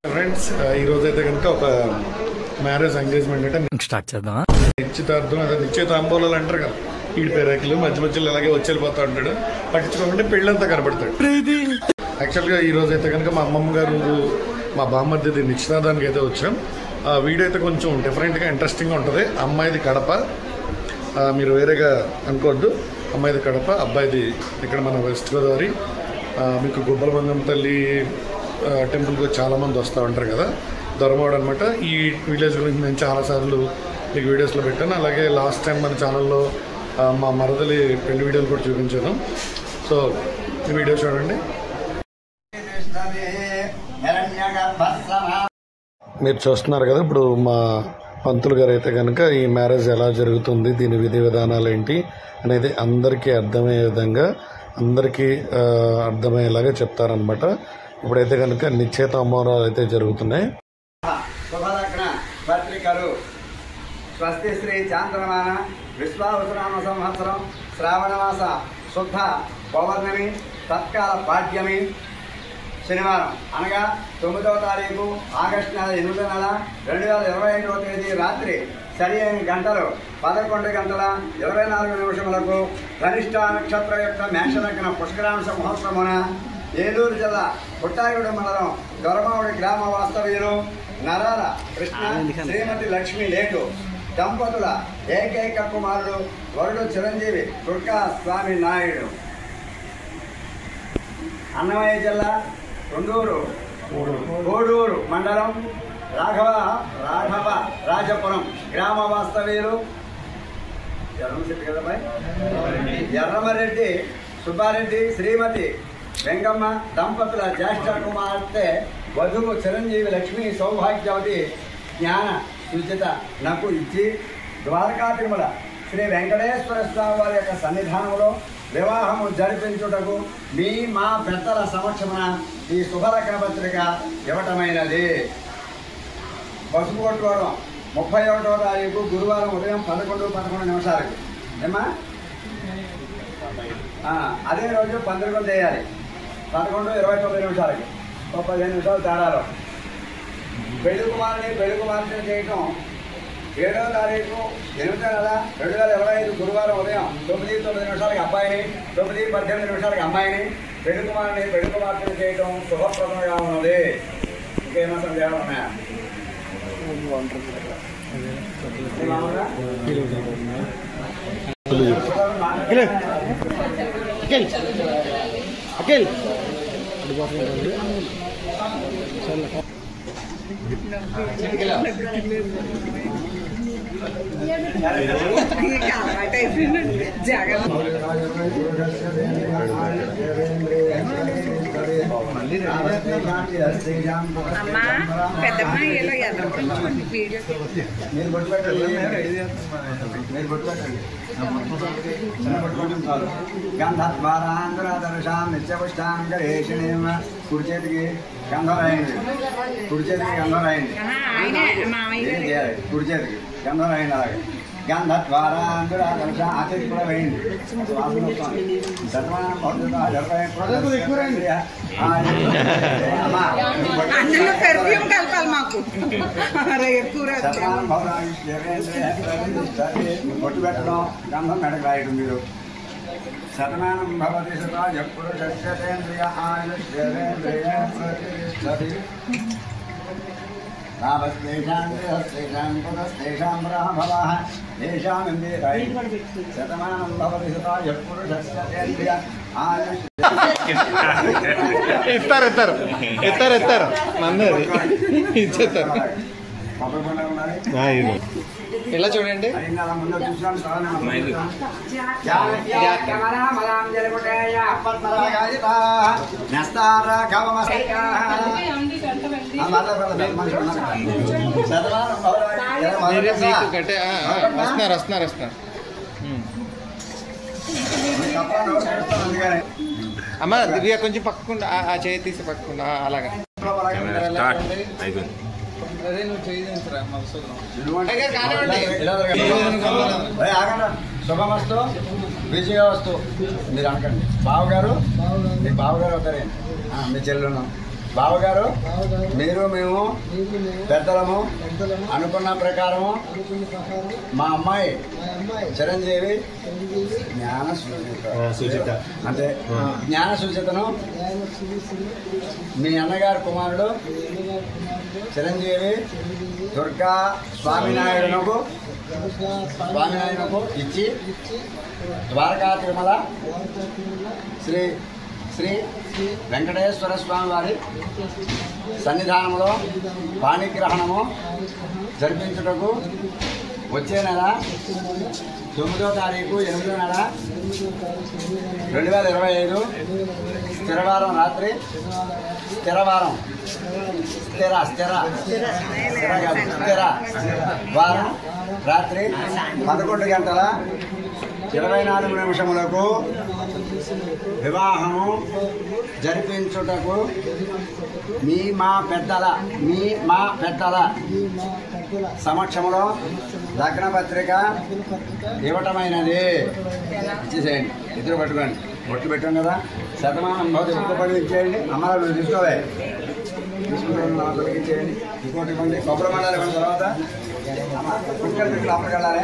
Friends ఈ రోజు అయితే కనుక ఒక మ్యారేజ్ ఎంగేజ్మెంట్ అంటే స్టార్ట్ చేద్దాం. నిశ్చితార్థం అదే నిశ్చితాంబోళాలు అంటారు కదా, ఈడి పేరేకలు మధ్య మధ్యలో అలాగే వచ్చి వెళ్ళిపోతా ఉంటాడు, పట్టించుకోకుండా పెళ్ళంతా కనపడతాడు. యాక్చువల్గా ఈ రోజు అయితే కనుక మా అమ్మమ్మ గారు మా బామ్మర్ది నిశ్చితార్థానికి అయితే వచ్చాం. వీడియో అయితే కొంచెం డిఫరెంట్గా ఇంట్రెస్టింగ్గా ఉంటుంది. అమ్మాయిది కడప, మీరు వేరేగా అనుకోవద్దు. అమ్మాయిది కడప, అబ్బాయిది ఇక్కడ మన వెస్ట్ గోదావరి. మీకు గుబ్బలమంగం తల్లి టెంపుల్కి చాలామంది వస్తూ ఉంటారు కదా, దొరమాడు అనమాట. ఈ విలేజ్ గురించి నేను చాలాసార్లు మీకు వీడియోస్లో పెట్టాను. అలాగే లాస్ట్ టైం మన ఛానల్లో మా మరదలి పెళ్లి వీడియోలు కూడా చూపించాను. సో ఈ వీడియో చూడండి. మీరు చూస్తున్నారు కదా ఇప్పుడు మా పంతులు గారు అయితే కనుక ఈ మ్యారేజ్ ఎలా జరుగుతుంది, దీని విధి విధానాలు ఏంటి అనేది అందరికీ అర్థమయ్యే విధంగా, అందరికీ అర్థమయ్యేలాగా చెప్తారనమాట. ఇప్పుడైతే కనుక నిశ్చితాంబోళాలు అయితే జరుగుతున్నాయి. శుభలగ్న పత్రికలు స్వస్తి శ్రీ చాంద్రమాన విశ్వావసునామ సంవత్సరం శ్రావణమాస శుద్ధ పౌర్ణమి తత్కాల పాడ్యమి శనివారం అనగా 9వ తారీఖు ఆగస్టు నెల 8వ నెల 2025వ తేదీ రాత్రి సరి అయిన గంటలు 11 గంటల 24 నిమిషములకు ధనిష్ట నక్షత్ర యొక్క మేషలగ్న పుష్కరాంశ మహోత్సవమున ఏలూరు జిల్లా పుట్టాయిగూడెం మండలం దొరమావుడి గ్రామ వాస్తవ్యులు నరాల కృష్ణ శ్రీమతి లక్ష్మి లేటు దంపతుల ఏకైక కుమారుడు వరుడు చిరంజీవి దుర్గా స్వామి నాయుడు. అన్నమయ్య జిల్లా కోడూరు మండలం రాఘవ రాజపురం గ్రామ వాస్తవ్యులు ఎర్రమరెడ్డి సుబ్బారెడ్డి శ్రీమతి వెంగమ్మ దంపతుల జ్యేష్ఠ కుమార్తె వధువు చిరంజీవి లక్ష్మీ సౌభాగ్యవతి జ్ఞాన సుజిత నాకు ఇచ్చి ద్వారకా తిరుమల శ్రీ వెంకటేశ్వర స్వామి వారి యొక్క సన్నిధానంలో వివాహము జరిపించుటకు మా పెద్దల సమక్షమున ఈ శుభలగ్న పత్రిక ఇవ్వటమైనది. పసుపు కొట్టుకోవడం 31వ తారీఖు గురువారం ఉదయం 11 నిమిషాలకు ఏమా, అదే రోజు పందిరికం చేయాలి 11:29 నిమిషాలకి 15 నిమిషాలు తేడాలో. పెళ్లి కుమార్తె చేయటం 7వ తారీఖు 8వ నెల 2025 గురువారం ఉదయం 9:09 నిమిషాలకి అబ్బాయిని, 9:18 నిమిషాలకి అమ్మాయిని పెళ్లి కుమార్తెను చేయటం శుభప్రదంగా ఉన్నది. ఇంకేమైనా సందేహాలు ఉన్నాయా? గంధద్వారాంధ్రదర్శాం నిత్యపుష్టాంగరేషిణేమ. కుడి చేతికి గంధం రాయండి, కుడి చేతికి గంధం రాయండి, కుడి చేతికి గంధం రాయండి. అలాగే గంధద్వారాంధ్రదర్శ అతిథి కూడా వేయండి. బొట్టు పెట్టడం, గంధం మెడకు రాయడం. మీరు శతమానం భవతి సదా ఎప్పుడు శస్యేంద్రియ ఆయుష్యేంద్రియ శతమానం భవతి సదా ఎప్పుడు శస్యేంద్రియ ఆయుష్. ఎత్తారు మందది ఇచ్చేస్తారు. ఎలా చూడండి వస్తున్నారు. అమ్మ దివ్య కొంచెం పక్కకుండా ఆ చేయి తీసి పక్కకుండా అలాగా. అదే నువ్వు చేయించరా శుభమస్తు విజయవస్తు. మీరు అనకండి బావగారు, మీ బావగారు అవుతారే, మీ చెల్లెలు బావగారు మీరు మేము పెద్దలము అనుకున్న ప్రకారము మా అమ్మాయి చిరంజీవి జ్ఞాన సూచిత అంటే జ్ఞాన సూచితను మీ అన్నగారి కుమారుడు చిరంజీవి దుర్గా స్వామినాయుడునకు ఇచ్చి ద్వారకా తిరుమల శ్రీ శ్రీ వెంకటేశ్వర స్వామి వారి సన్నిధానంలో పాణిగ్రహణము జరిపించుటకు వచ్చే నెల 9వ తారీఖు 8వ నెల 2025 స్థిరవారం రాత్రి వారం రాత్రి 11 గంటల 24 నిమిషములకు వివాహము జరిపించుటకు మీ మా పెద్దల సమక్షంలో లగ్న పత్రిక ఇవ్వటమైనది. ఇచ్చేసేయండి, ఇద్దరు పట్టుకోండి. బొట్లు పెట్టాం కదా, శతమానం భవతి ఒక్కపడి ఇచ్చేయండి. అమ్మాయి నువ్వు తీసుకోవే, తీసుకుంటే ఇచ్చేయండి. ఇంకోటి ఇవ్వండి, కొబ్బరి మండలి ఇవ్వండి. తర్వాత కుక్కలు పెట్టి లోపలికి వెళ్ళాలి.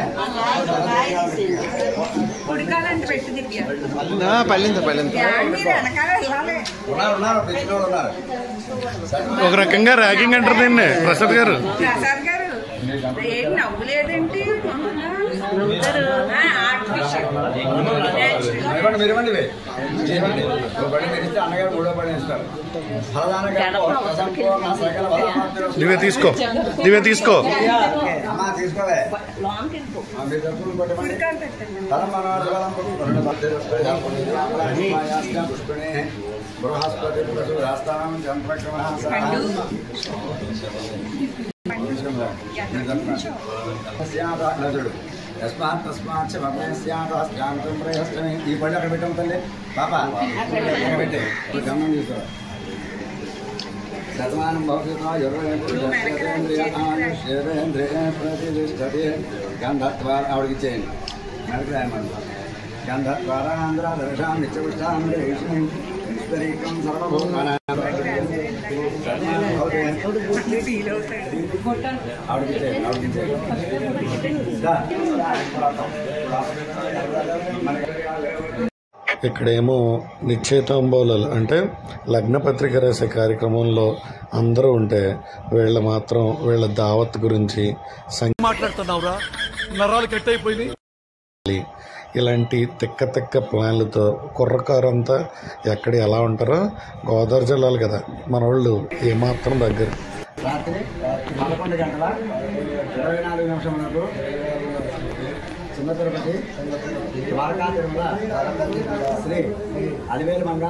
ఉన్నారు తెచ్చిన వాళ్ళు ఉన్నారు. ఒక రకంగా ర్యాగింగ్ అంటారు దీన్ని. ప్రసాద్ గారు మీరు ఇవ్వండి, బడి మీరు ఇస్తే అన్నగారు 3వ బడి ఇస్తారు. దివ్య తీసుకో అమ్మా తీసుకోలే బృహస్పతి రాస్తానం చంద్రక్రమ యస్మాత్ తస్మాత్ ఈ పళ్ళు అక్కడ పెట్టాం తల్లి పాప అక్కడ పెట్టే గమనం తీసుకో. శతమానం గంధద్వార ఆవిడకి ఇచ్చేయండి. గంధద్వారాంధ్ర దర్శనం నిత్యపుష్టాంధ్రీకం సర్వభూతాన ఇక్కడేమో నిశ్చయితాంబోళాలు అంటే లగ్న పత్రిక రాసే కార్యక్రమంలో అందరూ ఉంటే వీళ్ళ దావత్ గురించి మాట్లాడుతున్నావురా, నరాలు కట్ అయిపోయింది. ఇలాంటి తిక్క ప్లాన్లతో కుర్రకారంతా ఎక్కడ ఎలా ఉంటారో గోదావరి జిల్లాలు కదా మన వాళ్ళు ఏమాత్రం దగ్గర. రాత్రి 11 గంటల 24 నిమిషములకు చిన్న తిరుపతి ద్వారకా తిరుమల శ్రీ అలివేలు మంగ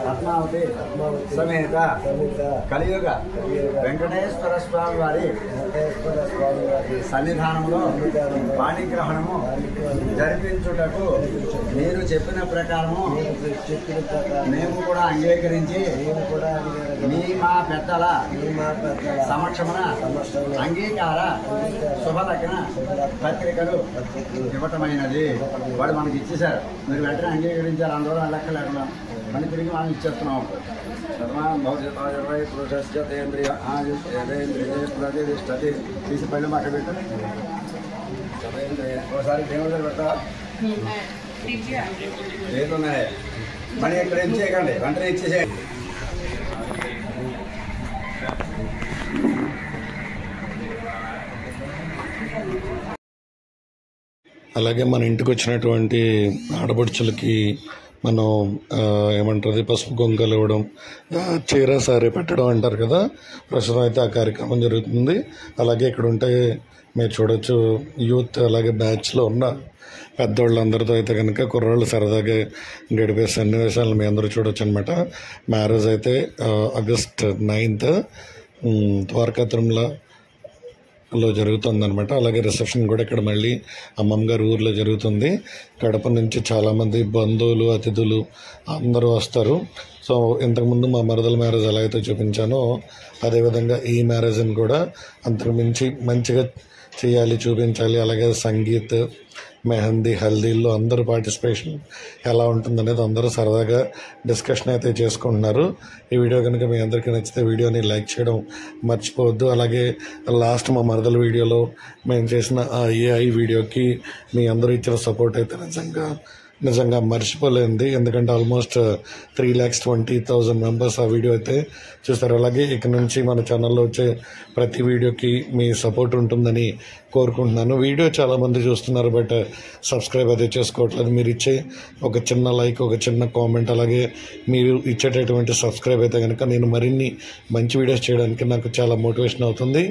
పద్మావతి సమేత కలియుగ వెంకటేశ్వర స్వామి వారి సన్నిధానంలో పాణిగ్రహణము జరిపించుటకు మీరు చెప్పిన ప్రకారము మేము కూడా అంగీకరించి మీ మా పెద్దల సమక్షమున అంగీకార శుభలగ్న పత్రికలు ఇవ్వటమైనది. వాడు మనకి ఇచ్చేశారు, మీరు వెంటనే అంగీకరించారు. అందువల్ల లెక్క లేకుండా మళ్ళీ తిరిగి మనం ఇచ్చేస్తున్నాం. తీసి పళ్ళు మాట పెట్టు. ఒకసారి దేవుడు పెడతావా? లేదున్నాయి మళ్ళీ ఇక్కడ ఇచ్చేయకండి, వెంటనే ఇచ్చేసేయండి. అలాగే మన ఇంటికి వచ్చినటువంటి ఆడపడుచులకి మనం ఏమంటారు పసుపు కుంకాలు ఇవ్వడం, చీర సారీ పెట్టడం అంటారు కదా. ప్రస్తుతం అయితే ఆ కార్యక్రమం జరుగుతుంది. అలాగే ఇక్కడ ఉంటే మీరు చూడొచ్చు యూత్ అలాగే బ్యాచ్లో ఉన్న పెద్దవాళ్ళందరితో అయితే కనుక కుర్రాళ్ళు సరదాగా గడిపే సన్నివేశాలను మీ అందరూ చూడొచ్చు అనమాట. మ్యారేజ్ అయితే ఆగస్ట్ 9th ద్వారకా తిరుమలలో జరుగుతుందనమాట. అలాగే రిసెప్షన్ కూడా ఇక్కడ మళ్ళీ అమ్మమ్మ గారి ఊర్లో జరుగుతుంది. కడప నుంచి చాలామంది బంధువులు అతిథులు అందరూ వస్తారు. సో ఇంతకుముందు మా మరదల మ్యారేజ్ ఎలా అయితే చూపించానో అదేవిధంగా ఈ మ్యారేజ్ని కూడా అంతకు మించి మంచిగా చేయాలి, చూపించాలి. అలాగే సంగీత్ మెహందీ, హల్దీల్లో అందరూ పార్టిసిపేషన్ ఎలా ఉంటుందనేది అందరూ సరదాగా డిస్కషన్ అయితే చేసుకుంటున్నారు. ఈ వీడియో కనుక మీ అందరికీ నచ్చితే వీడియోని లైక్ చేయడం మర్చిపోవద్దు. అలాగే లాస్ట్ మా మరదల వీడియోలో మేము చేసిన ఆ AI వీడియోకి మీ అందరూ ఇచ్చిన సపోర్ట్ అయితే నిజంగా మర్చిపోలేంది. ఎందుకంటే ఆల్మోస్ట్ 3,20,000 మెంబర్స్ ఆ వీడియో అయితే చూస్తారు. అలాగే ఇక నుంచి మన ఛానల్లో వచ్చే ప్రతి వీడియోకి మీ సపోర్ట్ ఉంటుందని కోరుకుంటున్నాను. వీడియో చాలామంది చూస్తున్నారు, బట్ సబ్స్క్రైబ్ అయితే చేసుకోవట్లేదు. మీరు ఇచ్చే ఒక చిన్న లైక్, ఒక చిన్న కామెంట్, అలాగే మీరు ఇచ్చేటటువంటి సబ్స్క్రైబ్ అయితే కనుక నేను మరిన్ని మంచి వీడియోస్ చేయడానికి నాకు చాలా మోటివేషన్ అవుతుంది.